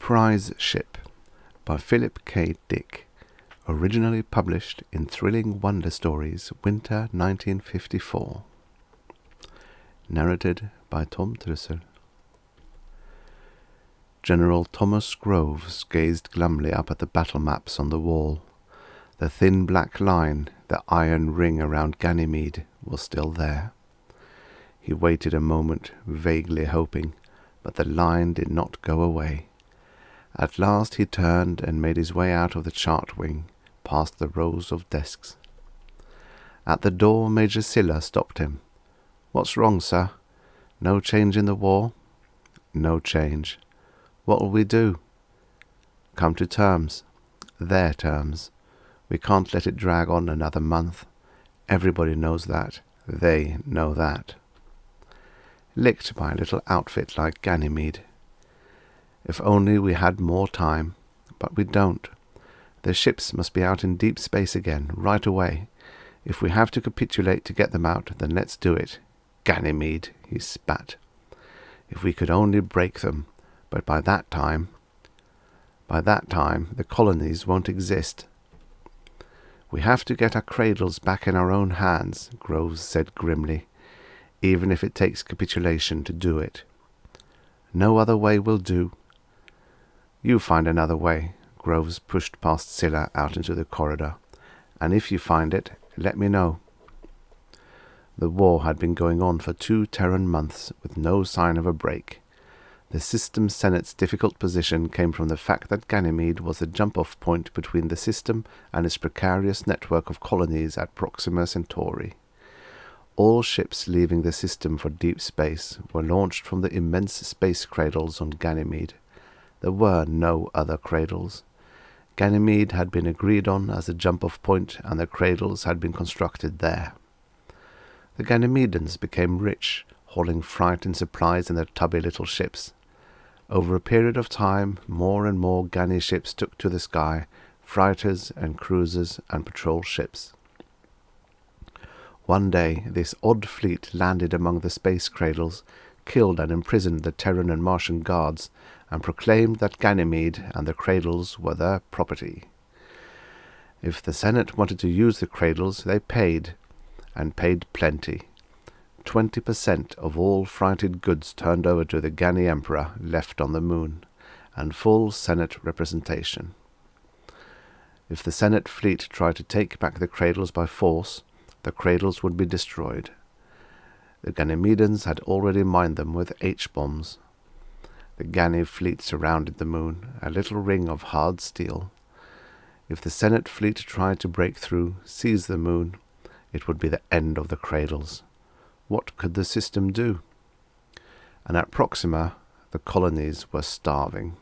Prize Ship by Philip K. Dick, originally published in Thrilling Wonder Stories, Winter 1954. Narrated by Tom Trussell. General Thomas Groves gazed glumly up at the battle maps on the wall. The thin black line, the iron ring around Ganymede, was still there. He waited a moment, vaguely hoping, but the line did not go away. At last he turned and made his way out of the chart wing, past the rows of desks. At the door Major Silla stopped him. "What's wrong, sir? No change in the war?" "No change." "What'll we do?" "Come to terms. Their terms. We can't let it drag on another month. Everybody knows that. They know that. Licked by a little outfit like Ganymede. If only we had more time. But we don't. The ships must be out in deep space again, right away. If we have to capitulate to get them out, then let's do it. Ganymede, he spat. If we could only break them, but by that time, the colonies won't exist. "We have to get our cradles back in our own hands," Groves said grimly, "even if it takes capitulation to do it. No other way will do." "You find another way." Groves pushed past Silla out into the corridor. "And if you find it, let me know." The war had been going on for 2 Terran months with no sign of a break. The System Senate's difficult position came from the fact that Ganymede was the jump-off point between the system and its precarious network of colonies at Proxima Centauri. All ships leaving the system for deep space were launched from the immense space cradles on Ganymede. There were no other cradles. Ganymede had been agreed on as a jump-off point, and the cradles had been constructed there. The Ganymedans became rich, hauling freight and supplies in their tubby little ships. Over a period of time, more and more Gany ships took to the sky, freighters and cruisers and patrol ships. One day, this odd fleet landed among the space cradles, killed and imprisoned the Terran and Martian guards, and proclaimed that Ganymede and the cradles were their property. If the Senate wanted to use the cradles, they paid, and paid plenty. 20% of all freighted goods turned over to the Gany Emperor left on the moon, and full Senate representation. If the Senate fleet tried to take back the cradles by force, the cradles would be destroyed. The Ganymedans had already mined them with H-bombs. The Gany fleet surrounded the moon, a little ring of hard steel. If the Senate fleet tried to break through, seize the moon, it would be the end of the cradles. What could the system do? And at Proxima, the colonies were starving.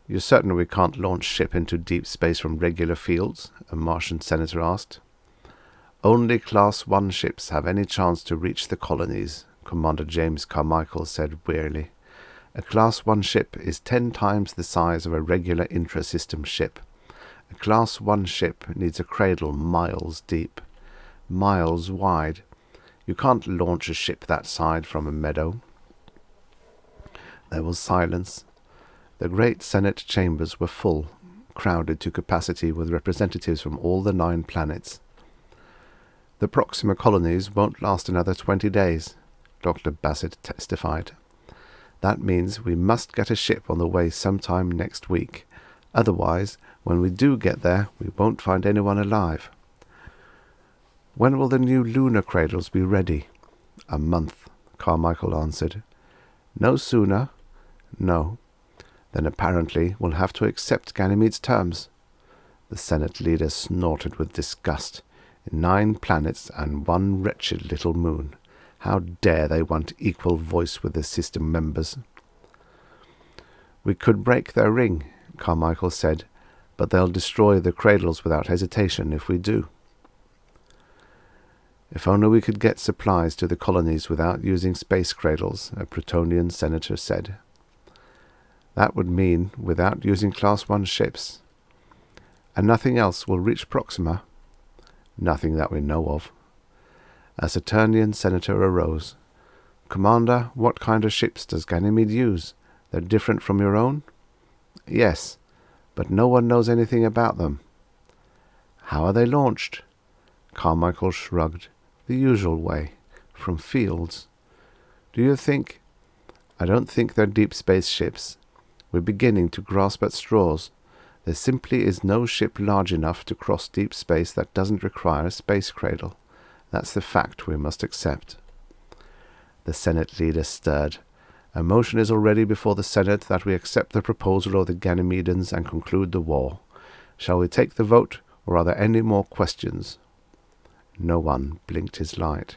"You're certain we can't launch ship into deep space from regular fields?" a Martian senator asked. "Only Class 1 ships have any chance to reach the colonies," Commander James Carmichael said wearily. "A Class 1 ship is 10 times the size of a regular intra-system ship. A Class 1 ship needs a cradle miles deep, miles wide. You can't launch a ship that side from a meadow." There was silence. The great Senate chambers were full, crowded to capacity with representatives from all the 9 planets. "The Proxima colonies won't last another 20 days, Dr. Bassett testified. "That means we must get a ship on the way sometime next week. Otherwise, when we do get there, we won't find anyone alive." "When will the new lunar cradles be ready?" "A month," Carmichael answered. "No sooner?" "No." "Then apparently we'll have to accept Ganymede's terms." The Senate leader snorted with disgust. 9 planets and 1 wretched little moon. How dare they want equal voice with the system members? "We could break their ring," Carmichael said, "but they'll destroy the cradles without hesitation if we do." "If only we could get supplies to the colonies without using space cradles," a Protonian senator said. "That would mean without using Class 1 ships." "And nothing else will reach Proxima?" "Nothing that we know of." A Saturnian senator arose. "Commander, what kind of ships does Ganymede use? They're different from your own? Yes, but no one knows anything about them. How are they launched? Carmichael shrugged. The usual way, from fields. Do you think? I don't think they're deep space ships. We're beginning to grasp at straws. There simply is no ship large enough to cross deep space that doesn't require a space cradle. That's the fact we must accept. The Senate leader stirred. A motion is already before the Senate that we accept the proposal of the Ganymedans and conclude the war. Shall we take the vote, or are there any more questions? No one blinked his light.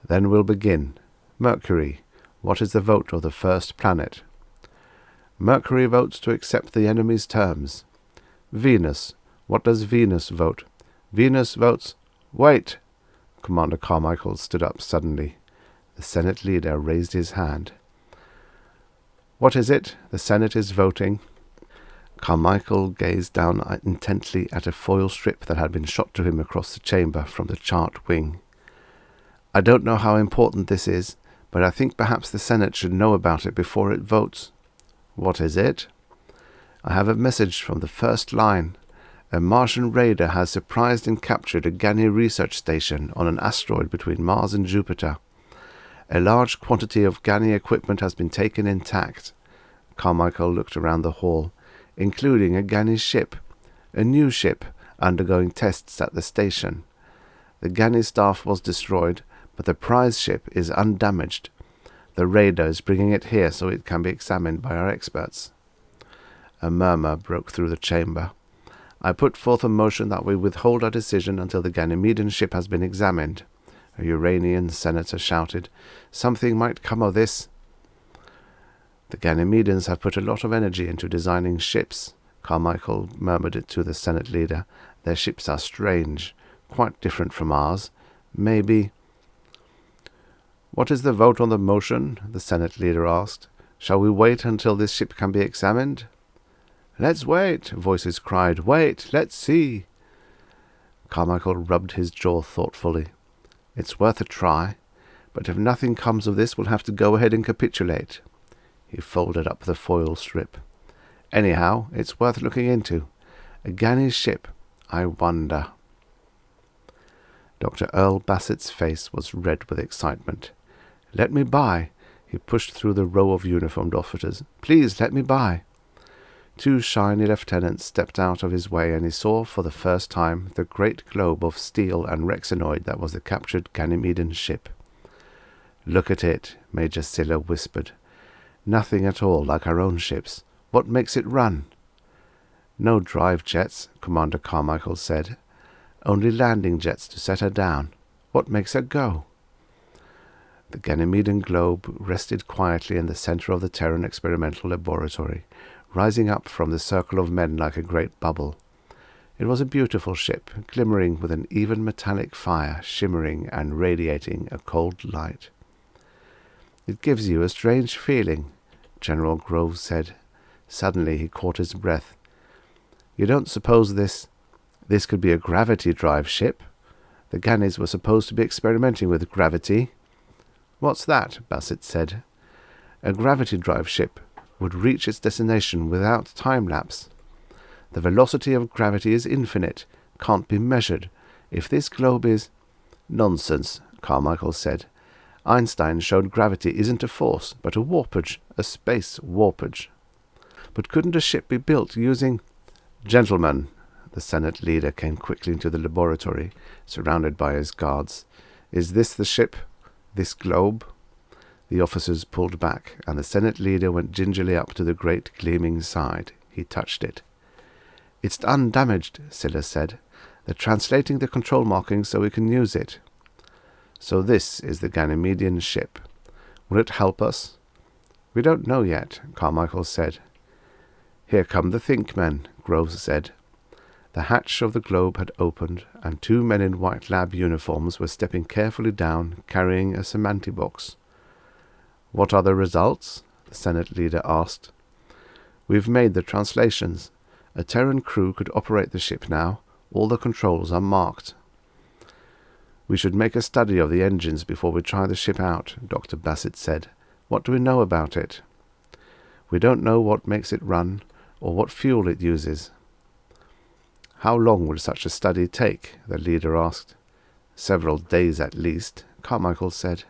Then we'll begin. Mercury, what is the vote of the first planet? Mercury votes to accept the enemy's terms. Venus, what does Venus vote? Venus votes... Wait! Commander Carmichael stood up suddenly. The Senate leader raised his hand. What is it? The Senate is voting. Carmichael gazed down intently at a foil strip that had been shot to him across the chamber from the chart wing. I don't know how important this is, but I think perhaps the Senate should know about it before it votes. What is it? I have a message from the first line. A Martian raider has surprised and captured a Ganymede research station on an asteroid between Mars and Jupiter. A large quantity of Ganymede equipment has been taken intact. Carmichael looked around the hall, including a Ganymede ship, a new ship undergoing tests at the station. The Ganymede staff was destroyed, but the prize ship is undamaged. The raider is bringing it here so it can be examined by our experts. A murmur broke through the chamber. I put forth a motion that we withhold our decision until the Ganymedean ship has been examined. A Uranian senator shouted, Something might come of this. The Ganymedans have put a lot of energy into designing ships. Carmichael murmured it to the Senate leader. Their ships are strange, quite different from ours. Maybe... What is the vote on the motion? The Senate leader asked. Shall we wait until this ship can be examined? Let's wait, voices cried. Wait, let's see. Carmichael rubbed his jaw thoughtfully. It's worth a try, but if nothing comes of this, we'll have to go ahead and capitulate. He folded up the foil strip. Anyhow, it's worth looking into. A Ganymede ship, I wonder. Dr. Earl Bassett's face was red with excitement. Let me by. He pushed through the row of uniformed officers. Please, let me by. Two shiny lieutenants stepped out of his way, and he saw for the first time the great globe of steel and rexinoid that was the captured Ganymedean ship. Look at it, Major Siller whispered. Nothing at all like our own ships. What makes it run? No drive jets, Commander Carmichael said. Only landing jets to set her down. What makes her go? The Ganymedean globe rested quietly in the center of the Terran experimental laboratory, rising up from the circle of men like a great bubble. It was a beautiful ship, glimmering with an even metallic fire, shimmering and radiating a cold light. It gives you a strange feeling, General Groves said. Suddenly he caught his breath. You don't suppose this could be a gravity-drive ship? The Ganys were supposed to be experimenting with gravity. What's that? Bassett said. A gravity-drive ship would reach its destination without time-lapse. The velocity of gravity is infinite, can't be measured. If this globe is... Nonsense, Carmichael said. Einstein showed gravity isn't a force, but a warpage, a space warpage. But couldn't a ship be built using... Gentlemen, the Senate leader came quickly into the laboratory, surrounded by his guards. Is this the ship? This globe? The officers pulled back, and the Senate leader went gingerly up to the great gleaming side. He touched it. It's undamaged, Siller said. They're translating the control markings so we can use it. So this is the Ganymedian ship. Will it help us? We don't know yet, Carmichael said. Here come the think men, Groves said. The hatch of the globe had opened, and two men in white lab uniforms were stepping carefully down, carrying a semanti box. What are the results? The Senate leader asked. We've made the translations. A Terran crew could operate the ship now. All the controls are marked. We should make a study of the engines before we try the ship out, Dr. Bassett said. What do we know about it? We don't know what makes it run, or what fuel it uses." "How long will such a study take?" the leader asked. "Several days at least," Carmichael said.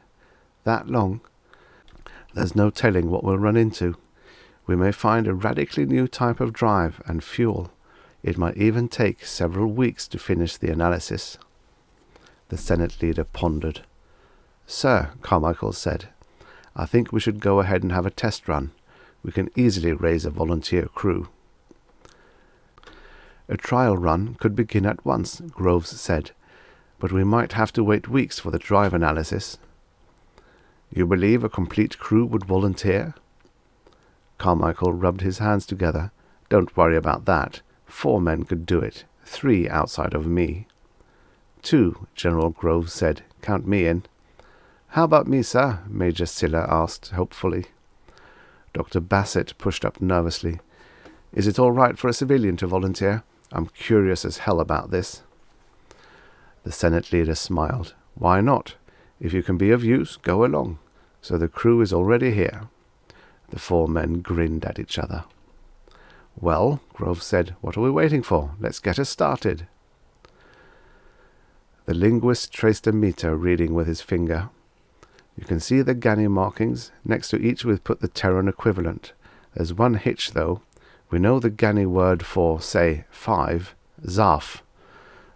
"That long? There's no telling what we'll run into. We may find a radically new type of drive and fuel. It might even take several weeks to finish the analysis." The Senate leader pondered. "Sir," Carmichael said, "I think we should go ahead and have a test run. We can easily raise a volunteer crew." "A trial run could begin at once," Groves said, "but we might have to wait weeks for the drive analysis." "You believe a complete crew would volunteer?" Carmichael rubbed his hands together. "Don't worry about that. 4 men could do it, 3 outside of me." "2, General Groves said. "Count me in." "How about me, sir?" Major Siller asked hopefully. Dr. Bassett pushed up nervously. "Is it all right for a civilian to volunteer? I'm curious as hell about this." The Senate leader smiled. "Why not? If you can be of use, go along. So the crew is already here." The 4 men grinned at each other. "Well," Groves said, "what are we waiting for? Let's get us started." The linguist traced a meter reading with his finger. "You can see the Ganymede markings. Next to each we've put the Terran equivalent. There's one hitch, though. We know the Ganymede word for, say, 5, Zaf.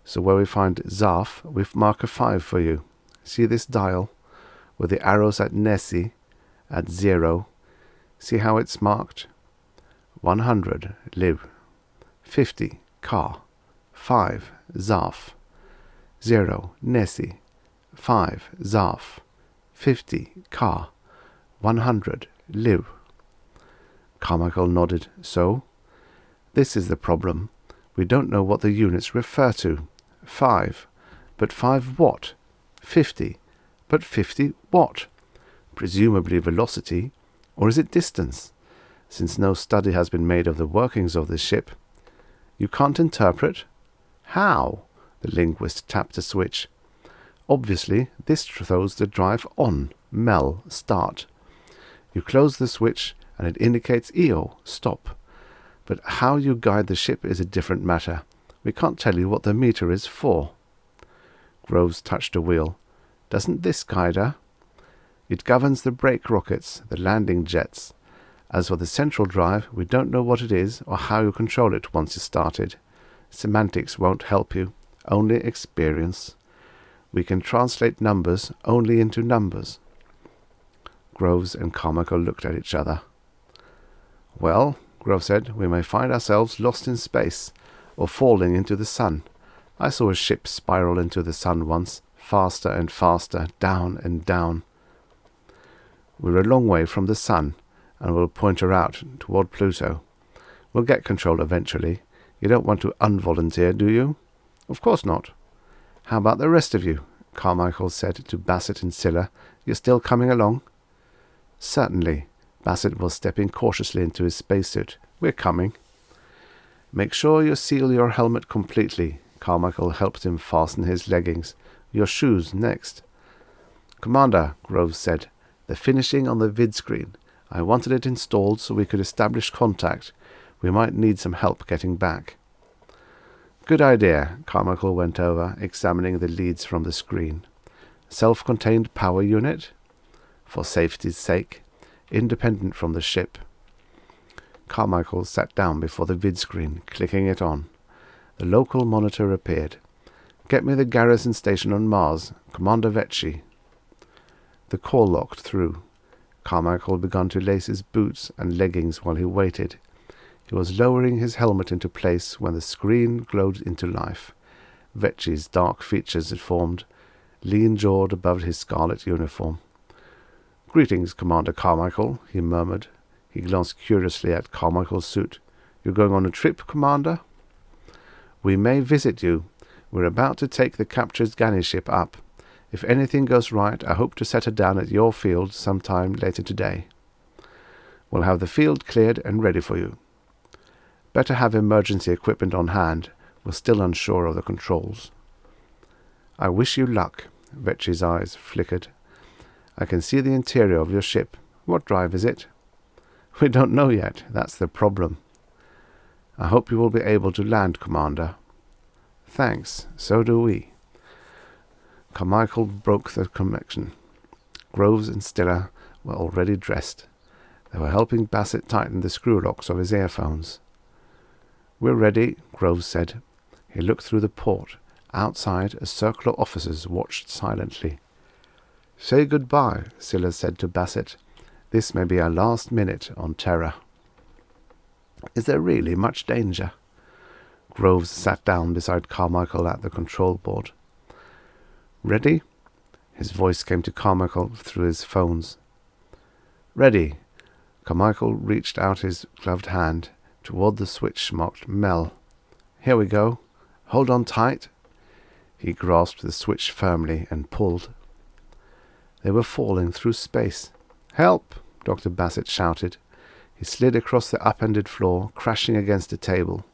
So where we find Zaf, we mark a 5 for you. See this dial? With the arrows at Nessie, at 0. See how it's marked? 100, Liv. 50, Ka. 5, Zaf. 0, Nessie. 5, Zaf. 50, Ka. 100, Liv." Carmichael nodded. "So? This is the problem. We don't know what the units refer to. 5. But 5 what? 50. But 50 what? Presumably velocity. Or is it distance? Since no study has been made of the workings of this ship. You can't interpret? How?" The linguist tapped a switch. "Obviously, this throws the drive on. Mel, start. You close the switch, and it indicates EO, stop. But how you guide the ship is a different matter. We can't tell you what the meter is for." Groves touched a wheel. "Doesn't this guide her?" "It governs the brake rockets, the landing jets. As for the central drive, we don't know what it is or how you control it once you started. Semantics won't help you, only experience. We can translate numbers only into numbers." Groves and Carmichael looked at each other. "Well," Groves said, "we may find ourselves lost in space, or falling into the sun. I saw a ship spiral into the sun once, faster and faster, down and down. We're a long way from the sun, and we'll point her out toward Pluto. We'll get control eventually. You don't want to unvolunteer, do you?" "Of course not." "How about the rest of you?" Carmichael said to Bassett and Siller. "You're still coming along?" "Certainly." Bassett was stepping cautiously into his spacesuit. "We're coming." "Make sure you seal your helmet completely." Carmichael helped him fasten his leggings. "Your shoes next." "Commander," Groves said, "the finishing on the vid screen. I wanted it installed so we could establish contact. We might need some help getting back." "Good idea." Carmichael went over, examining the leads from the screen. "Self-contained power unit?" "For safety's sake. Independent from the ship." Carmichael sat down before the vid screen, clicking it on. The local monitor appeared. "Get me the garrison station on Mars. Commander Vetchi." The call locked through. Carmichael began to lace his boots and leggings while he waited. He was lowering his helmet into place when the screen glowed into life. Vetchi's dark features had formed, lean-jawed above his scarlet uniform. "Greetings, Commander Carmichael," he murmured. He glanced curiously at Carmichael's suit. "You're going on a trip, Commander?" "We may visit you. We're about to take the captured Ganymede ship up. If anything goes right, I hope to set her down at your field sometime later today. We'll have the field cleared and ready for you. Better have emergency equipment on hand. We're still unsure of the controls." "I wish you luck." Vetchi's eyes flickered. "I can see the interior of your ship. What drive is it?" We don't know yet. That's the problem. I hope you will be able to land, Commander. Thanks. So do we. Carmichael broke the connection. Groves and Stiller were already dressed. They were helping Bassett tighten the screw locks of his earphones. We're ready, Groves said. He looked through the port. Outside, a circle of officers watched silently. Say goodbye, Stiller said to Bassett. This may be our last minute on Terra. Is there really much danger? Groves sat down beside Carmichael at the control board. Ready? His voice came to Carmichael through his phones. Ready. Carmichael reached out his gloved hand toward the switch marked Mel. Here we go. Hold on tight. He grasped the switch firmly and pulled. They were falling through space. Help! Dr. Bassett shouted. He slid across the upended floor, crashing against a table.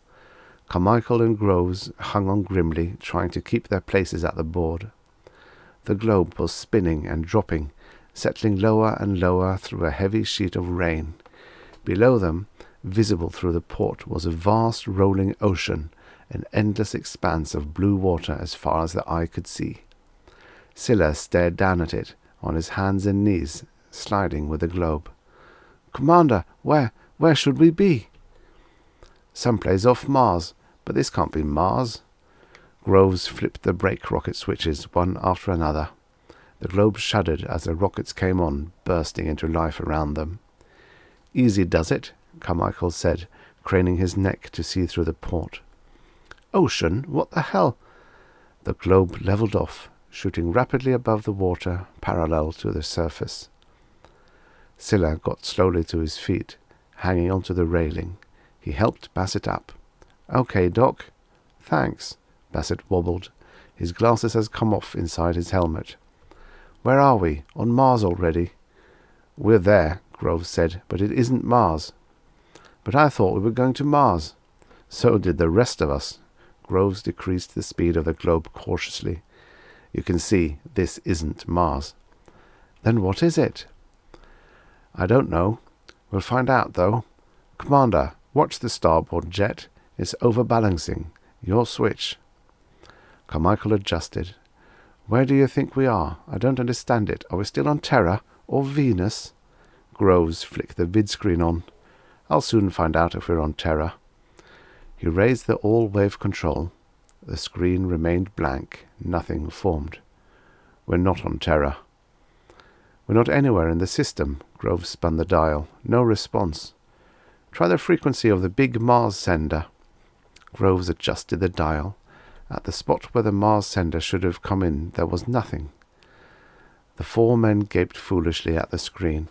Carmichael and Groves hung on grimly, trying to keep their places at the board. The globe was spinning and dropping, settling lower and lower through a heavy sheet of rain. Below them, visible through the port, was a vast rolling ocean, an endless expanse of blue water as far as the eye could see. Scylla stared down at it, on his hands and knees, sliding with the globe. Commander, where should we be? Someplace off Mars, but this can't be Mars. Groves flipped the brake rocket switches, one after another. The globe shuddered as the rockets came on, bursting into life around them. Easy does it, Carmichael said, craning his neck to see through the port. Ocean? What the hell? The globe levelled off, shooting rapidly above the water, parallel to the surface. Scylla got slowly to his feet, hanging onto the railing. He helped Bassett up. Okay, Doc. Thanks. Bassett wobbled. His glasses had come off inside his helmet. Where are we? On Mars already? We're there, Groves said, but it isn't Mars. But I thought we were going to Mars. So did the rest of us. Groves decreased the speed of the globe cautiously. You can see this isn't Mars. Then what is it? I don't know. We'll find out, though. Commander, watch the starboard jet. It's overbalancing. Your switch. Carmichael adjusted. Where do you think we are? I don't understand it. Are we still on Terra or Venus? Groves flicked the vid screen on. I'll soon find out if we're on Terra. He raised the all-wave control. The screen remained blank. Nothing formed. We're not on Terra. We're not anywhere in the system. Groves spun the dial. No response. Try the frequency of the big Mars sender. Groves adjusted the dial. At the spot where the Mars sender should have come in, there was nothing. The four men gaped foolishly at the screen.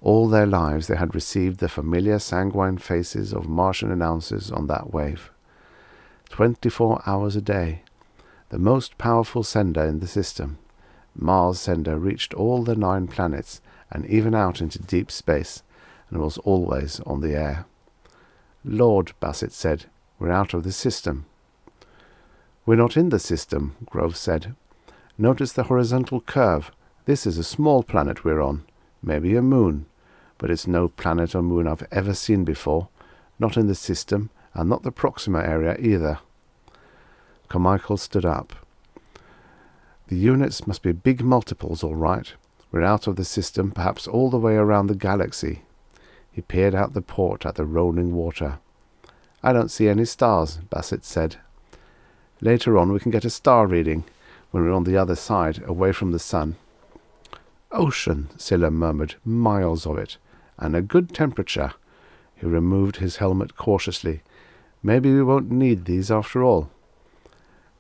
All their lives they had received the familiar sanguine faces of Martian announcers on that wave. 24 hours a day. The most powerful sender in the system. Mars sender reached all the 9 planets and even out into deep space, and was always on the air. Lord, Bassett said, we're out of the system. We're not in the system, Groves said. Notice the horizontal curve. This is a small planet we're on, maybe a moon, but it's no planet or moon I've ever seen before, not in the system, and not the Proxima area either. Carmichael stood up. The units must be big multiples, all right. We're out of the system, perhaps all the way around the galaxy. He peered out the port at the rolling water. I don't see any stars, Bassett said. Later on we can get a star reading, when we're on the other side, away from the sun. Ocean, Scylla murmured, miles of it, and a good temperature. He removed his helmet cautiously. Maybe we won't need these after all.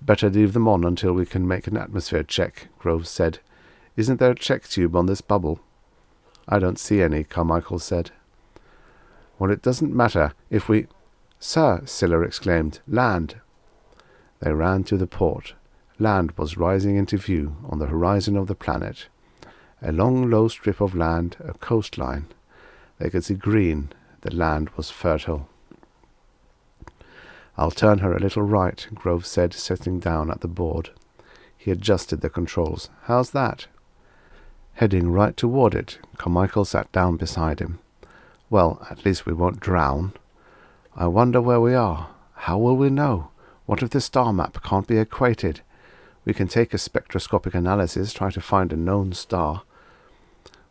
Better leave them on until we can make an atmosphere check, Groves said. Isn't there a check tube on this bubble? I don't see any, Carmichael said. Well, it doesn't matter if we... Sir, Scylla exclaimed, land. They ran to the port. Land was rising into view on the horizon of the planet. A long, low strip of land, a coastline. They could see green. The land was fertile. I'll turn her a little right, Groves said, sitting down at the board. He adjusted the controls. How's that? Heading right toward it. Carmichael sat down beside him. Well, at least we won't drown. I wonder where we are. How will we know? What if the star map can't be equated? We can take a spectroscopic analysis, try to find a known star.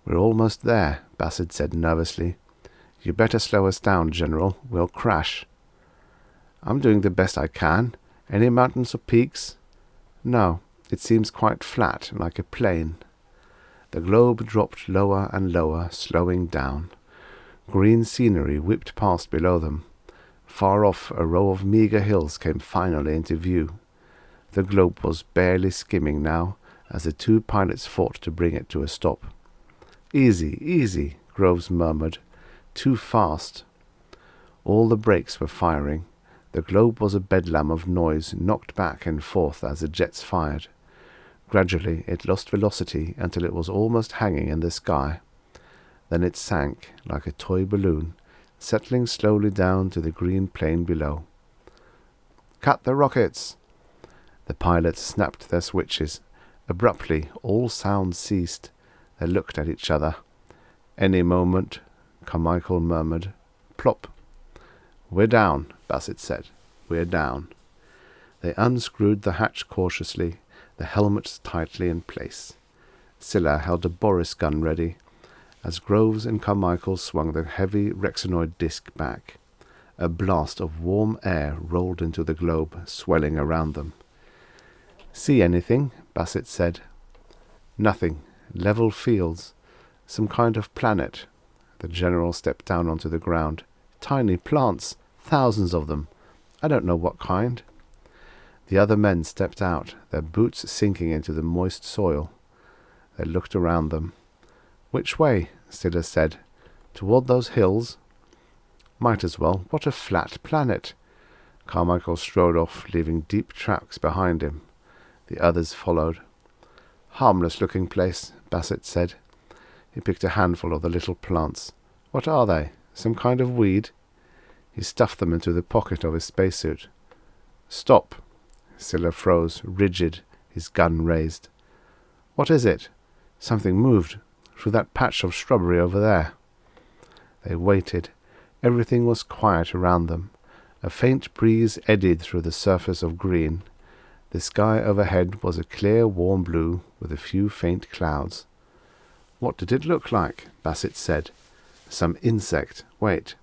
We're almost there, Bassett said nervously. You better slow us down, General. We'll crash. I'm doing the best I can. Any mountains or peaks? No, it seems quite flat, like a plain. The globe dropped lower and lower, slowing down. Green scenery whipped past below them. Far off, a row of meagre hills came finally into view. The globe was barely skimming now, as the two pilots fought to bring it to a stop. Easy, easy, Groves murmured. Too fast. All the brakes were firing. The globe was a bedlam of noise, knocked back and forth as the jets fired. Gradually it lost velocity until it was almost hanging in the sky. Then it sank like a toy balloon, settling slowly down to the green plain below. "Cut the rockets!" The pilots snapped their switches. Abruptly, all sound ceased. They looked at each other. "Any moment," Carmichael murmured. Plop. "We're down," Bassett said. "We're down." They unscrewed the hatch cautiously, the helmets tightly in place. Scylla held a Boris gun ready, as Groves and Carmichael swung the heavy Rexinoid disc back. A blast of warm air rolled into the globe, swelling around them. "See anything?" Bassett said. "Nothing. Level fields. Some kind of planet." The General stepped down onto the ground. "Tiny plants. Thousands of them. I don't know what kind." The other men stepped out, their boots sinking into the moist soil. They looked around them. "Which way?" Scylla said. "Toward those hills?" "Might as well. What a flat planet." Carmichael strode off, leaving deep tracks behind him. The others followed. "Harmless-looking place," Bassett said. He picked a handful of the little plants. "What are they? Some kind of weed?" He stuffed them into the pocket of his spacesuit. "Stop!" Scylla froze, rigid, his gun raised. "What is it?" "Something moved through that patch of shrubbery over there." They waited. Everything was quiet around them. A faint breeze eddied through the surface of green. The sky overhead was a clear, warm blue with a few faint clouds. "What did it look like?" Bassett said. "Some insect. Wait."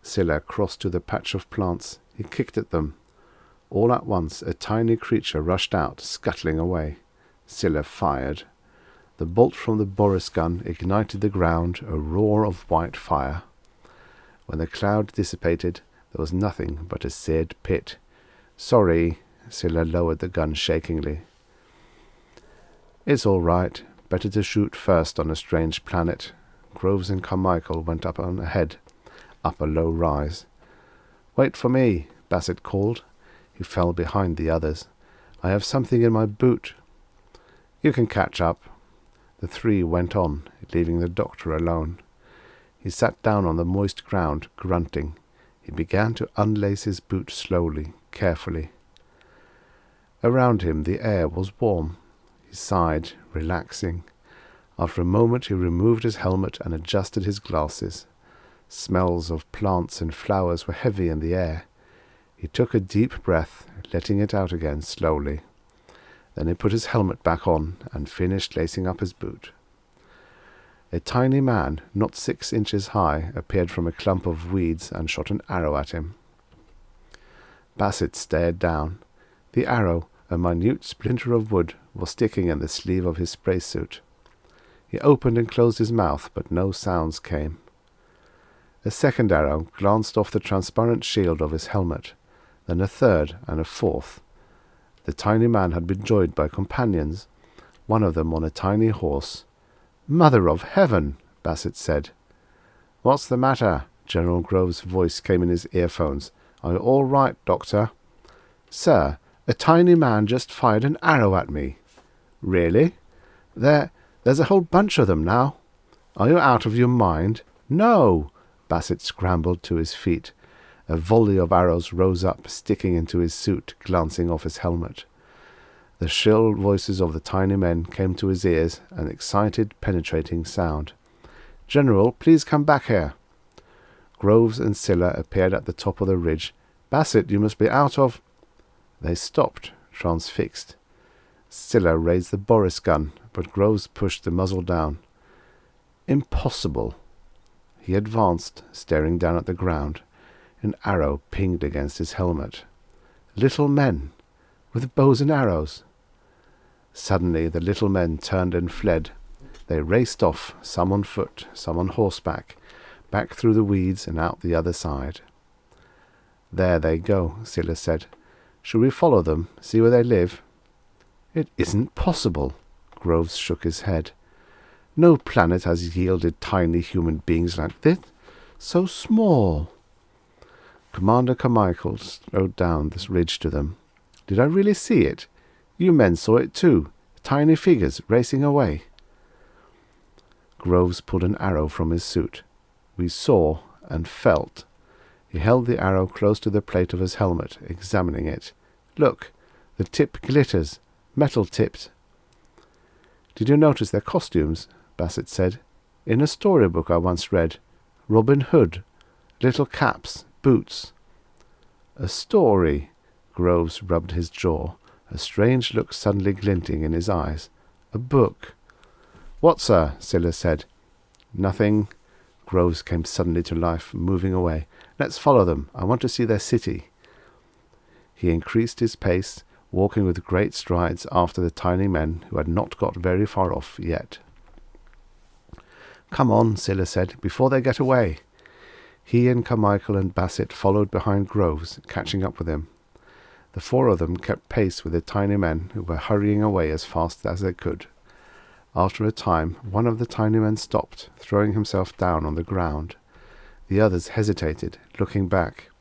Scylla crossed to the patch of plants. He kicked at them. All at once a tiny creature rushed out, scuttling away. Scylla fired. The bolt from the Boris gun ignited the ground, a roar of white fire. When the cloud dissipated, there was nothing but a seared pit. "Sorry," Scylla lowered the gun shakingly. "It's all right. Better to shoot first on a strange planet." Groves and Carmichael went up on ahead, up a low rise. "Wait for me," Bassett called. He fell behind the others. "I have something in my boot." "You can catch up." The three went on, leaving the doctor alone. He sat down on the moist ground, grunting. He began to unlace his boot slowly, carefully. Around him the air was warm. He sighed, relaxing. After a moment he removed his helmet and adjusted his glasses. Smells of plants and flowers were heavy in the air. He took a deep breath, letting it out again slowly. Then he put his helmet back on and finished lacing up his boot. A tiny man, not 6 inches high, appeared from a clump of weeds and shot an arrow at him. Bassett stared down. The arrow, a minute splinter of wood, was sticking in the sleeve of his spacesuit. He opened and closed his mouth, but no sounds came. A second arrow glanced off the transparent shield of his helmet, then a third and a fourth. The tiny man had been joined by companions, one of them on a tiny horse. "Mother of Heaven!" Bassett said. "What's the matter?" General Groves' voice came in his earphones. "Are you all right, Doctor?" "Sir, a tiny man just fired an arrow at me." "Really?" There's a whole bunch of them now." "Are you out of your mind?" "No!" Bassett scrambled to his feet. A volley of arrows rose up, sticking into his suit, glancing off his helmet. The shrill voices of the tiny men came to his ears, an excited, penetrating sound. "General, please come back here." Groves and Scylla appeared at the top of the ridge. "Bassett, you must be out of—" They stopped, transfixed. Scylla raised the Boris gun, but Groves pushed the muzzle down. "Impossible." He advanced, staring down at the ground. An arrow pinged against his helmet. Little men, with bows and arrows. Suddenly the little men turned and fled. They raced off, some on foot, some on horseback, back through the weeds and out the other side. "There they go," Scylla said. "Shall we follow them, see where they live?" "It isn't possible." Groves shook his head. "No planet has yielded tiny human beings like this. So small." Commander Carmichael slowed down this ridge to them. "Did I really see it? You men saw it too. Tiny figures racing away." Groves pulled an arrow from his suit. "We saw and felt." He held the arrow close to the plate of his helmet, examining it. "Look, the tip glitters, metal-tipped." "Did you notice their costumes?" Bassett said. "In a storybook I once read. Robin Hood, little caps, boots." "A story?" Groves rubbed his jaw, a strange look suddenly glinting in his eyes. "A book." "What, sir?" Scylla said. "Nothing." Groves came suddenly to life, moving away. "Let's follow them. I want to see their city." He increased his pace, walking with great strides after the tiny men who had not got very far off yet. "Come on," Scylla said, "before they get away." He and Carmichael and Bassett followed behind Groves, catching up with him. The four of them kept pace with the tiny men, who were hurrying away as fast as they could. After a time, one of the tiny men stopped, throwing himself down on the ground. The others hesitated, looking back.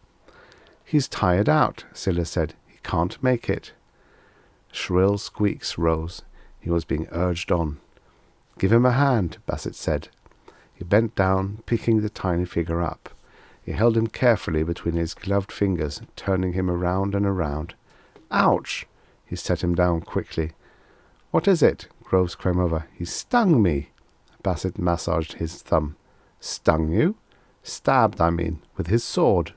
"He's tired out," Scylla said. "He can't make it." Shrill squeaks rose. He was being urged on. "Give him a hand," Bassett said. He bent down, picking the tiny figure up. He held him carefully between his gloved fingers, turning him around and around. "Ouch!" He set him down quickly. "What is it?" Groves came over. "He stung me." Bassett massaged his thumb. "Stung you?" "Stabbed, I mean, with his sword."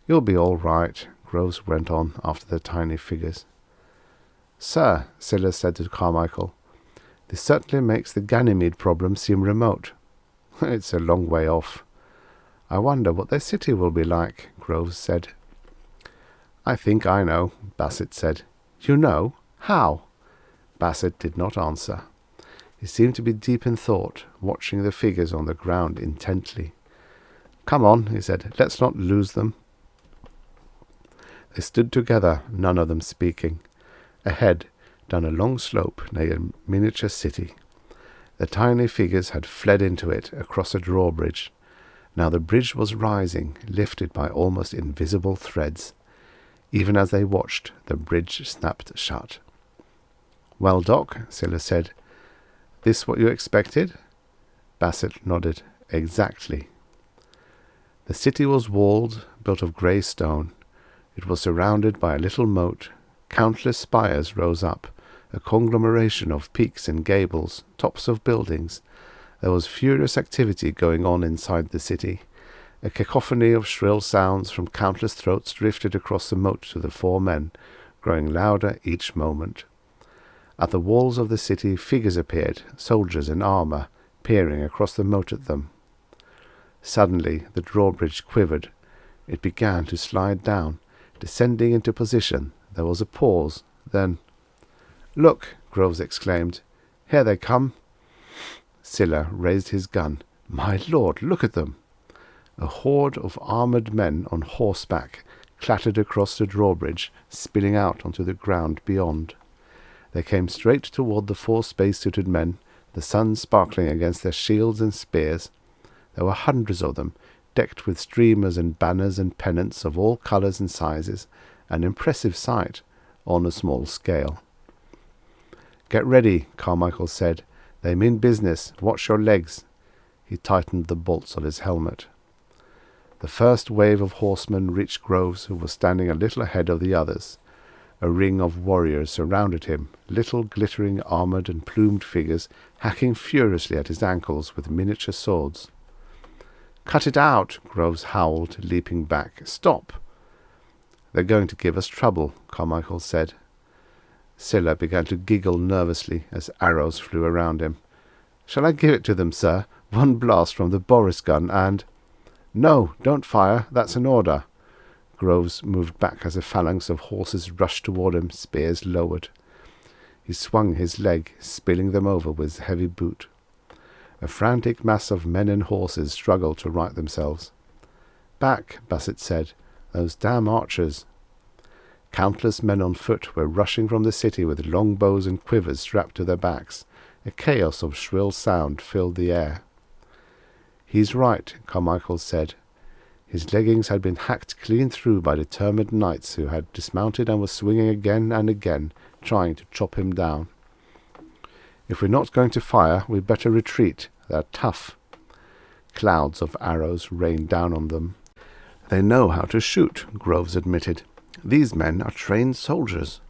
"You'll be all right," Groves went on after the tiny figures. "Sir," Scylla said to Carmichael, "this certainly makes the Ganymede problem seem remote." "It's a long way off." "I wonder what their city will be like," Groves said. "I think I know," Bassett said. "You know? How?" Bassett did not answer. He seemed to be deep in thought, watching the figures on the ground intently. "Come on," he said. "Let's not lose them." They stood together, none of them speaking. Ahead, down a long slope, lay a miniature city. The tiny figures had fled into it across a drawbridge. Now the bridge was rising, lifted by almost invisible threads. Even as they watched, the bridge snapped shut. "Well, Doc," Scylla said, "this what you expected?" Bassett nodded. "Exactly." The city was walled, built of grey stone. It was surrounded by a little moat. Countless spires rose up, a conglomeration of peaks and gables, tops of buildings. There was furious activity going on inside the city. A cacophony of shrill sounds from countless throats drifted across the moat to the four men, growing louder each moment. At the walls of the city figures appeared, soldiers in armour, peering across the moat at them. Suddenly the drawbridge quivered. It began to slide down, descending into position. There was a pause. Then, "Look!" Groves exclaimed. "Here they come!" Scylla raised his gun. "My lord, look at them!" A horde of armoured men on horseback clattered across the drawbridge, spilling out onto the ground beyond. They came straight toward the four space-suited men, the sun sparkling against their shields and spears. There were hundreds of them, decked with streamers and banners and pennants of all colours and sizes, an impressive sight on a small scale. "Get ready," Carmichael said. "They mean business. Watch your legs." He tightened the bolts on his helmet. The first wave of horsemen reached Groves, who was standing a little ahead of the others. A ring of warriors surrounded him, little glittering armoured and plumed figures hacking furiously at his ankles with miniature swords. "Cut it out!" Groves howled, leaping back. "Stop!" "They're going to give us trouble," Carmichael said. Scylla began to giggle nervously as arrows flew around him. "Shall I give it to them, sir? One blast from the Boris gun and—" "No, don't fire. That's an order." Groves moved back as a phalanx of horses rushed toward him, spears lowered. He swung his leg, spilling them over with his heavy boot. A frantic mass of men and horses struggled to right themselves. "Back," Bassett said. "Those damn archers." Countless men on foot were rushing from the city with longbows and quivers strapped to their backs. A chaos of shrill sound filled the air. "He's right," Carmichael said. His leggings had been hacked clean through by determined knights who had dismounted and were swinging again and again, trying to chop him down. "If we're not going to fire, we'd better retreat. They're tough." Clouds of arrows rained down on them. "They know how to shoot," Groves admitted. "These men are trained soldiers."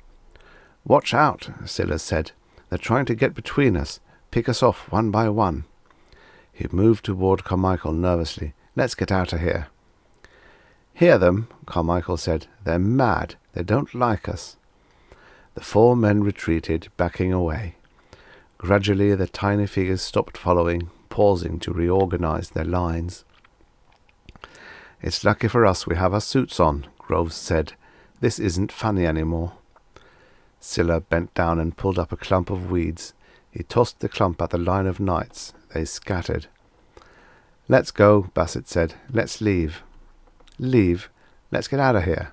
"Watch out," Scylla said. "They're trying to get between us, pick us off one by one." He moved toward Carmichael nervously. "Let's get out of here." "Hear them," Carmichael said. "They're mad. They don't like us." The 4 men retreated, backing away. Gradually the tiny figures stopped following, pausing to reorganize their lines. "It's lucky for us we have our suits on," Groves said. "This isn't funny anymore." Scylla bent down and pulled up a clump of weeds. He tossed the clump at the line of knights. They scattered. "Let's go," Bassett said. "Let's leave." "Leave? Let's get out of here."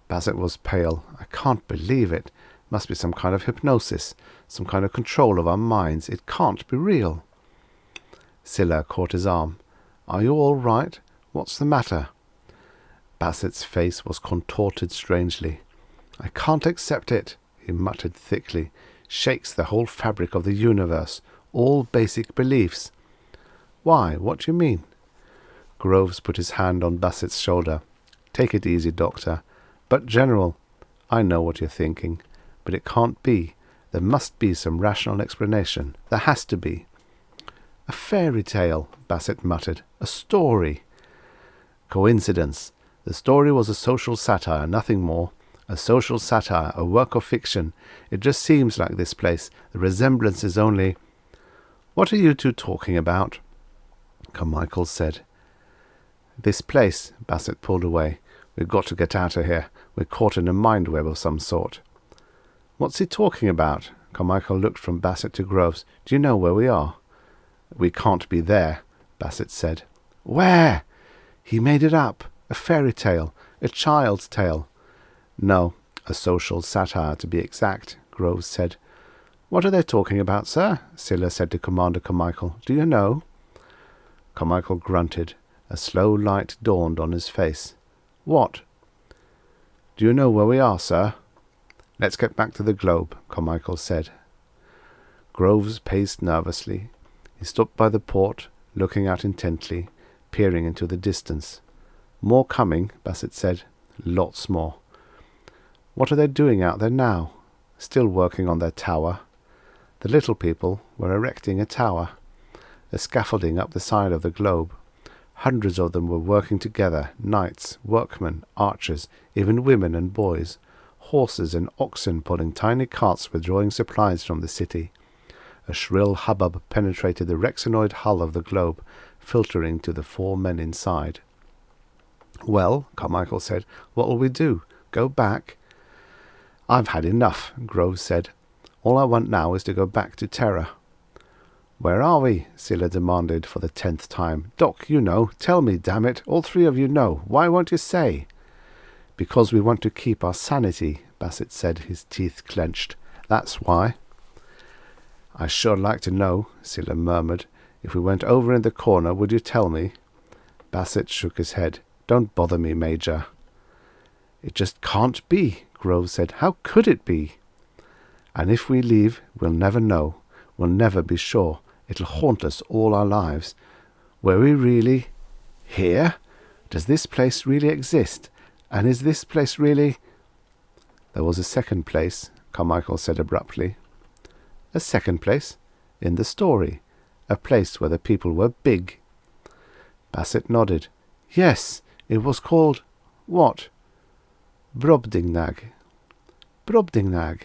Bassett was pale. "I can't believe it. Must be some kind of hypnosis, some kind of control of our minds. It can't be real." Scylla caught his arm. "Are you all right? What's the matter?" Bassett's face was contorted strangely. "I can't accept it," he muttered thickly. "Shakes the whole fabric of the universe, all basic beliefs." "Why? What do you mean?" Groves put his hand on Bassett's shoulder. "Take it easy, Doctor. But, General, I know what you're thinking. But it can't be. There must be some rational explanation. There has to be." "A fairy tale," Bassett muttered. "A story." "Coincidence. The story was a social satire, nothing more. A social satire, a work of fiction. It just seems like this place. The resemblance is only—" "What are you two talking about?" Carmichael said. "This place," Bassett pulled away. "We've got to get out of here. We're caught in a mind web of some sort." "What's he talking about?" Carmichael looked from Bassett to Groves. "Do you know where we are?" "We can't be there," Bassett said. "Where?" "He made it up. A fairy tale. A child's tale." "No, a social satire, to be exact," Groves said. "What are they talking about, sir?" Scylla said to Commander Carmichael. "Do you know?" Carmichael grunted. A slow light dawned on his face. "What?" "Do you know where we are, sir?" "Let's get back to the globe," Carmichael said. Groves paced nervously. He stopped by the port, looking out intently, peering into the distance. "More coming," Bassett said. "Lots more." "What are they doing out there now?" "Still working on their tower." The little people were erecting a tower, a scaffolding up the side of the globe. Hundreds of them were working together, knights, workmen, archers, even women and boys, horses and oxen pulling tiny carts withdrawing supplies from the city. A shrill hubbub penetrated the Rexinoid hull of the globe, filtering to the 4 men inside. "Well," Carmichael said, "what'll we do? Go back?" "I've had enough," Groves said. "All I want now is to go back to Terra." "Where are we?" Scylla demanded for the 10th time. "Doc, you know. Tell me, damn it. All 3 of you know. Why won't you say?" "Because we want to keep our sanity," Bassett said, his teeth clenched. "That's why." "I sure like to know," Scylla murmured. "If we went over in the corner, would you tell me?" Bassett shook his head. "Don't bother me, Major." "It just can't be," Groves said. "How could it be?" "And if we leave, we'll never know. We'll never be sure. It'll haunt us all our lives. Were we really here? Does this place really exist? And is this place really—" "There was a second place," Carmichael said abruptly. "A second place? In the story. A place where the people were big." Bassett nodded. Yes, it was called... what? Brobdingnag. Brobdingnag.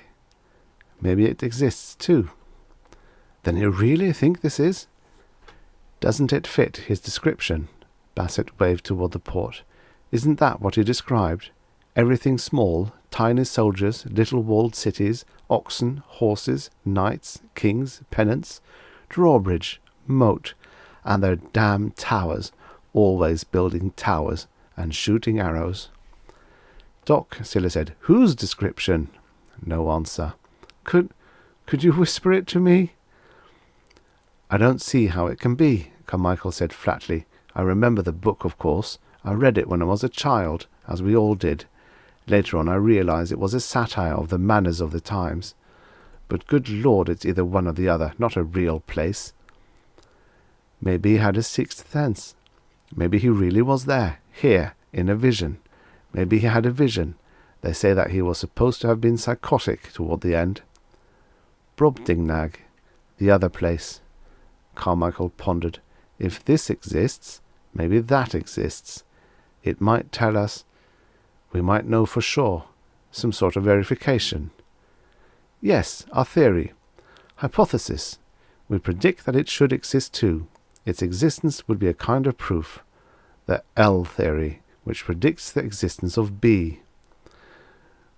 Maybe it exists too. Then you really think this is... Doesn't it fit his description? Bassett waved toward the port. Isn't that what he described? Everything small, tiny soldiers, little walled cities, oxen, horses, knights, kings, pennants, drawbridge, moat, and their damn towers, always building towers and shooting arrows. Doc, Scylla said, whose description? No answer. Could you whisper it to me? I don't see how it can be, Carmichael said flatly. I remember the book, of course. I read it when I was a child, as we all did. Later on I realized it was a satire of the manners of the times. But good Lord, it's either one or the other, not a real place. Maybe he had a sixth sense. Maybe he really was there, here, in a vision. Maybe he had a vision. They say that he was supposed to have been psychotic toward the end. Brobdingnag, the other place. Carmichael pondered. If this exists, maybe that exists. It might tell us. We might know for sure. Some sort of verification. Yes, our theory. Hypothesis. We predict that it should exist too. Its existence would be a kind of proof. The L theory, which predicts the existence of B.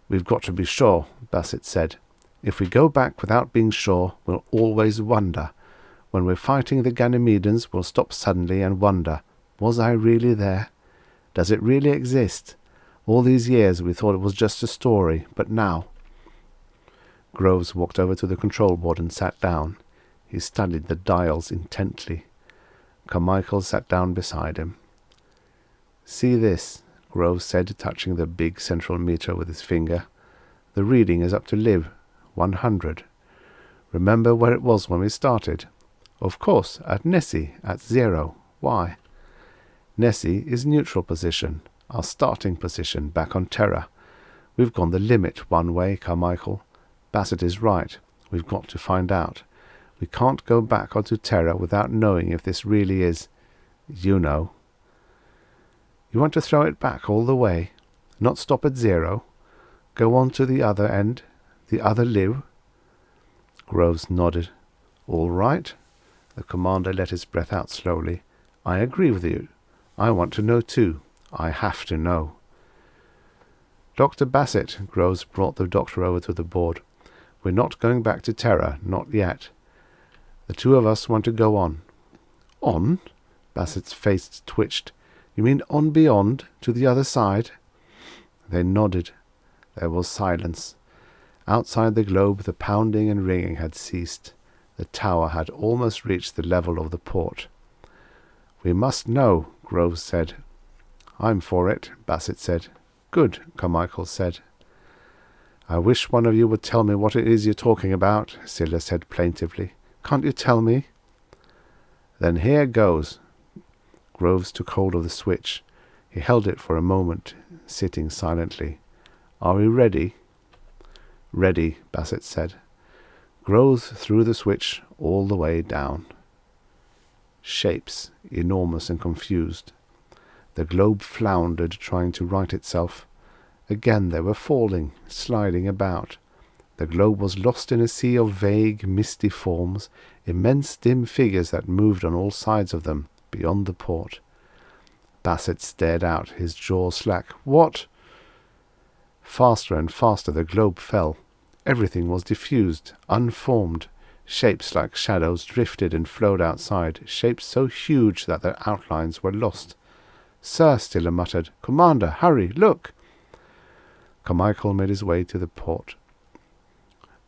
We've got to be sure, Bassett said. If we go back without being sure, we'll always wonder. When we're fighting the Ganymedans, we'll stop suddenly and wonder, was I really there? Does it really exist? All these years we thought it was just a story, but now... Groves walked over to the control board and sat down. He studied the dials intently. Carmichael sat down beside him. See this, Groves said, touching the big central meter with his finger. The reading is up to Liv, 100. Remember where it was when we started? Of course, at Nessie, at 0. Why? Nessie is neutral position, our starting position back on Terra. We've gone the limit one way, Carmichael. Bassett is right. We've got to find out. We can't go back onto Terra without knowing if this really is, you know. You want to throw it back all the way? Not stop at 0? Go on to the other end? The other Liv? Groves nodded. All right. The commander let his breath out slowly. I agree with you. I want to know too. I have to know. Dr. Bassett, Groves brought the doctor over to the board. We're not going back to Terra, not yet. The two of us want to go on. On? Bassett's face twitched. You mean on beyond, to the other side? They nodded. There was silence. Outside the globe the pounding and ringing had ceased. The tower had almost reached the level of the port. We must know, Groves said. I'm for it, Bassett said. Good, Carmichael said. I wish one of you would tell me what it is you're talking about, Scylla said plaintively. Can't you tell me? Then here goes. Groves took hold of the switch. He held it for a moment, sitting silently. Are we ready? Ready, Bassett said. Groves threw the switch all the way down. Shapes, enormous and confused. The globe floundered, trying to right itself. Again they were falling, sliding about. The globe was lost in a sea of vague, misty forms, immense dim figures that moved on all sides of them, beyond the port. Bassett stared out, his jaw slack. What? Faster and faster the globe fell. Everything was diffused, unformed. Shapes like shadows drifted and flowed outside, shapes so huge that their outlines were lost. Sir, Stiller muttered. Commander, hurry, look! Carmichael made his way to the port.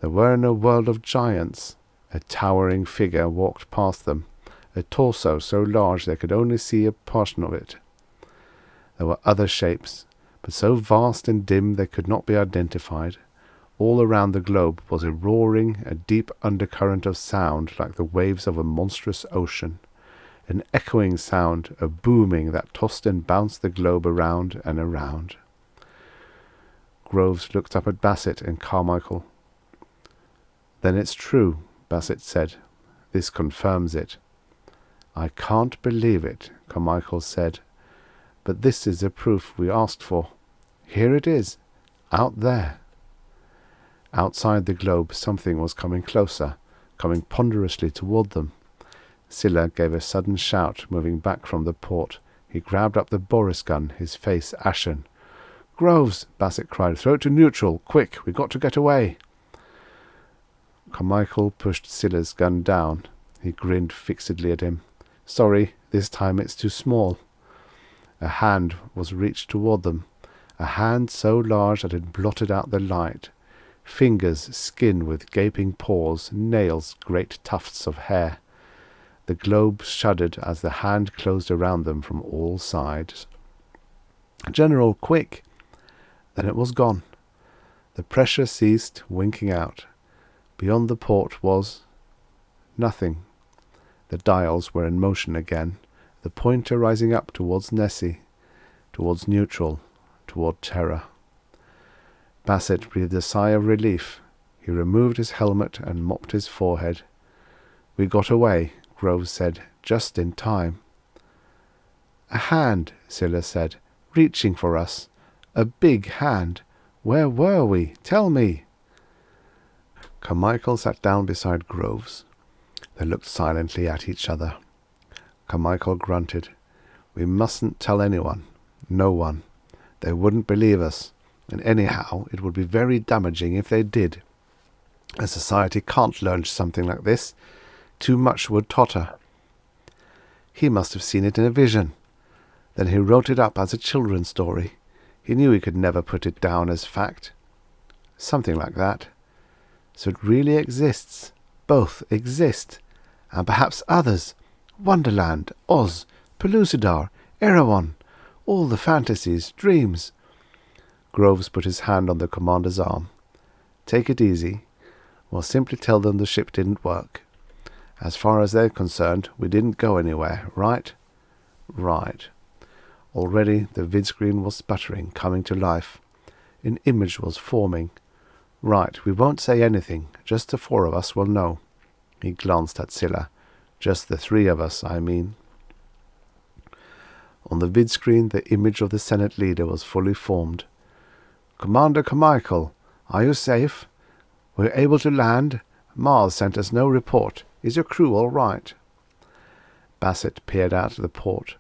They were in a world of giants. A towering figure walked past them, a torso so large they could only see a portion of it. There were other shapes, but so vast and dim they could not be identified. All around the globe was a roaring, a deep undercurrent of sound like the waves of a monstrous ocean. An echoing sound, a booming that tossed and bounced the globe around and around. Groves looked up at Bassett and Carmichael. Then it's true, Bassett said. This confirms it. I can't believe it, Carmichael said. "But this is the proof we asked for. Here it is, out there." Outside the globe something was coming closer, coming ponderously toward them. Scylla gave a sudden shout, moving back from the port. He grabbed up the Boris gun, his face ashen. "Groves!" Bassett cried. "Throw it to neutral! Quick! We got to get away!" Carmichael pushed Scylla's gun down. He grinned fixedly at him. "Sorry, this time it's too small." A hand was reached toward them, a hand so large that it blotted out the light. Fingers, skin with gaping pores, nails, great tufts of hair. The globe shuddered as the hand closed around them from all sides. "General, quick!" Then it was gone. The pressure ceased, winking out. Beyond the port was nothing. The dials were in motion again, the pointer rising up towards Nessie, towards neutral, toward Terra. Bassett breathed a sigh of relief. He removed his helmet and mopped his forehead. "We got away," Groves said, "just in time." "A hand," Scylla said, "reaching for us. A big hand. Where were we? Tell me." Carmichael sat down beside Groves. They looked silently at each other. Carmichael grunted. "We mustn't tell anyone. No one. They wouldn't believe us. And anyhow, it would be very damaging if they did. A society can't learn something like this. Too much would totter." "He must have seen it in a vision. Then he wrote it up as a children's story. He knew he could never put it down as fact." "Something like that. So it really exists. Both exist. And perhaps others. Wonderland, Oz, Pellucidar, Erewhon. All the fantasies, dreams." Groves put his hand on the commander's arm. "Take it easy. We'll simply tell them the ship didn't work. As far as they're concerned, we didn't go anywhere, right?" "Right." Already the vidscreen was sputtering, coming to life. An image was forming. "Right, we won't say anything. Just the four of us will know." He glanced at Scylla. "Just the three of us, I mean." On the vidscreen, the image of the Senate leader was fully formed. "Commander Carmichael, are you safe? We're able to land? Mars sent us no report. Is your crew all right?" Bassett peered out of the port.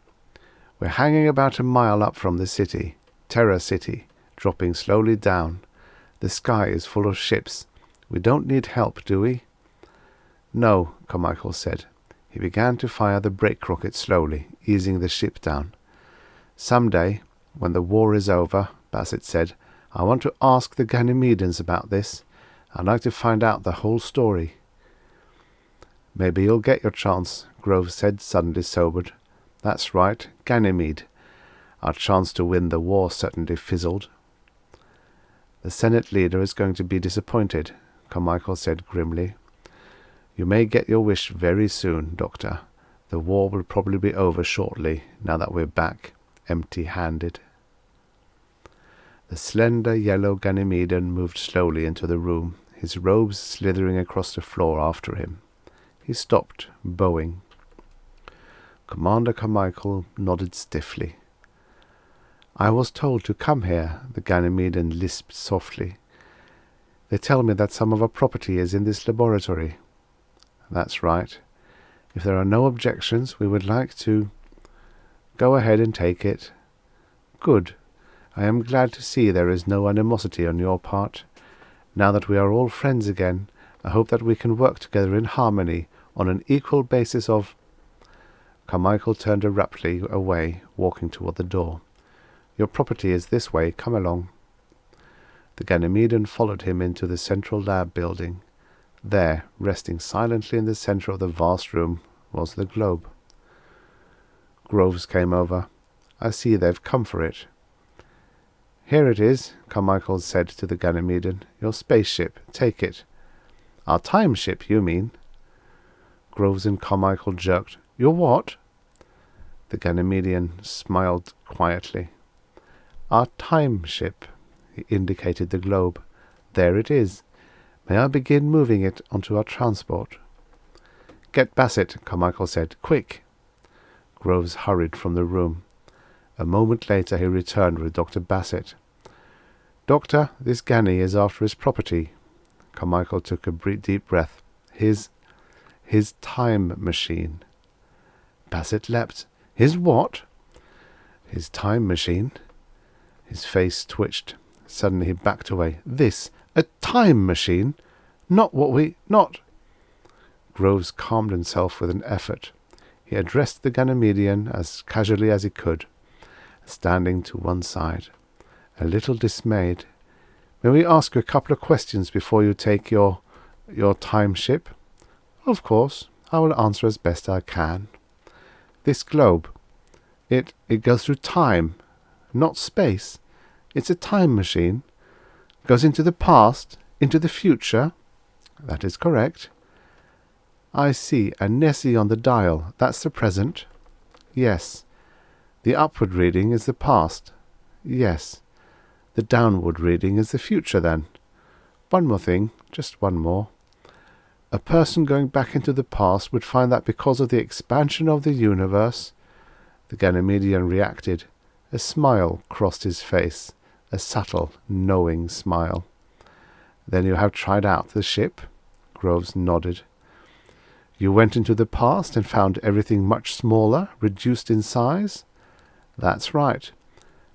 "We're hanging about a mile up from the city, Terra City, dropping slowly down. The sky is full of ships. We don't need help, do we?" "No," Carmichael said. He began to fire the brake rocket slowly, easing the ship down. "Someday, when the war is over," Bassett said, "I want to ask the Ganymedans about this. I'd like to find out the whole story." "Maybe you'll get your chance," Groves said, suddenly sobered. "That's right, Ganymede. Our chance to win the war certainly fizzled." "The Senate leader is going to be disappointed," Carmichael said grimly. "You may get your wish very soon, Doctor. The war will probably be over shortly, now that we're back, empty-handed." The slender yellow Ganymedean moved slowly into the room, his robes slithering across the floor after him. He stopped, bowing. Commander Carmichael nodded stiffly. "I was told to come here," the Ganymedian lisped softly. "They tell me that some of our property is in this laboratory." "That's right. If there are no objections, we would like to—" "Go ahead and take it." "Good. I am glad to see there is no animosity on your part. Now that we are all friends again, I hope that we can work together in harmony on an equal basis of—" Carmichael turned abruptly away, walking toward the door. "Your property is this way. Come along." The Ganymedian followed him into the central lab building. There, resting silently in the center of the vast room, was the globe. Groves came over. "I see they've come for it." "Here it is," Carmichael said to the Ganymedian. "Your spaceship. Take it." "Our time ship, you mean?" Groves and Carmichael jerked. "Your what?" The Ganymedian smiled quietly. "Our time ship." He indicated the globe. "There it is. May I begin moving it onto our transport?" "Get Bassett," Carmichael said. "Quick!" Groves hurried from the room. A moment later he returned with Dr. Bassett. "Doctor, this Ganny is after his property." Carmichael took a deep breath. His time machine. Bassett leapt. "His what?" "His time machine." His face twitched. Suddenly he backed away. A time machine? Not. Groves calmed himself with an effort. He addressed the Ganymedian as casually as he could, standing to one side, a little dismayed. "May we ask you a couple of questions before you take your time ship?" "Of course. I will answer as best I can." "This globe, it goes through time, not space. It's a time machine. Goes into the past, into the future." "That is correct." "I see a Nessie on the dial. That's the present." "Yes." "The upward reading is the past." "Yes." "The downward reading is the future, then." "One more thing, just one more. A person going back into the past would find that because of the expansion of the universe—" The Ganymedian reacted. A smile crossed his face, a subtle, knowing smile. "Then you have tried out the ship?" Groves nodded. "You went into the past and found everything much smaller, reduced in size?" "That's right.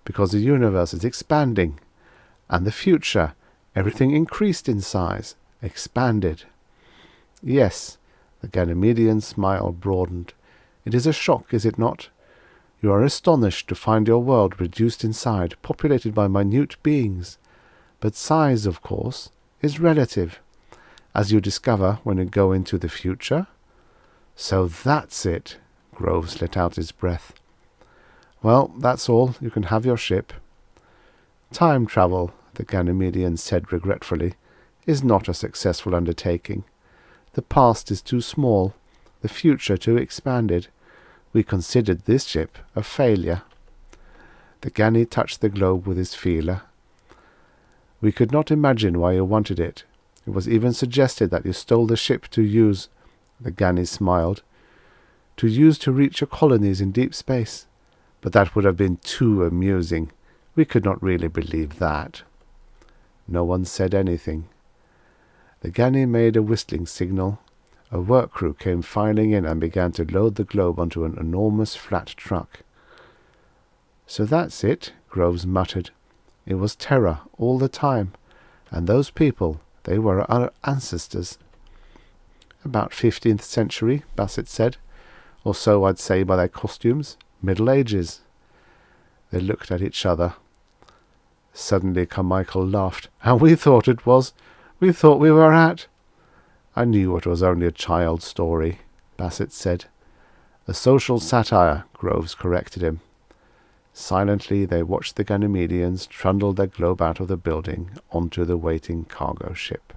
Because the universe is expanding. And the future, everything increased in size, expanded." "Yes." The Ganymedian's smile broadened. "It is a shock, is it not? You are astonished to find your world reduced inside, populated by minute beings. But size, of course, is relative, as you discover when you go into the future." "So that's it." Groves let out his breath. "Well, that's all. You can have your ship." "Time travel," the Ganymedian said regretfully, "is not a successful undertaking. The past is too small, the future too expanded. We considered this ship a failure." The Ganny touched the globe with his feeler. "We could not imagine why you wanted it. It was even suggested that you stole the ship to use—" The Ganny smiled. "To use to reach your colonies in deep space. But that would have been too amusing. We could not really believe that." No one said anything. The Ganny made a whistling signal. A work crew came filing in and began to load the globe onto an enormous flat truck. "So that's it," Groves muttered. "It was terror all the time. And those people, they were our ancestors." "About 15th century, Bassett said. "Or so I'd say by their costumes. Middle Ages." They looked at each other. Suddenly Carmichael laughed. "And we thought we were at—" "I knew it was only a child's story," Bassett said. "A social satire," Groves corrected him. Silently they watched the Ganymedians trundle their globe out of the building onto the waiting cargo ship.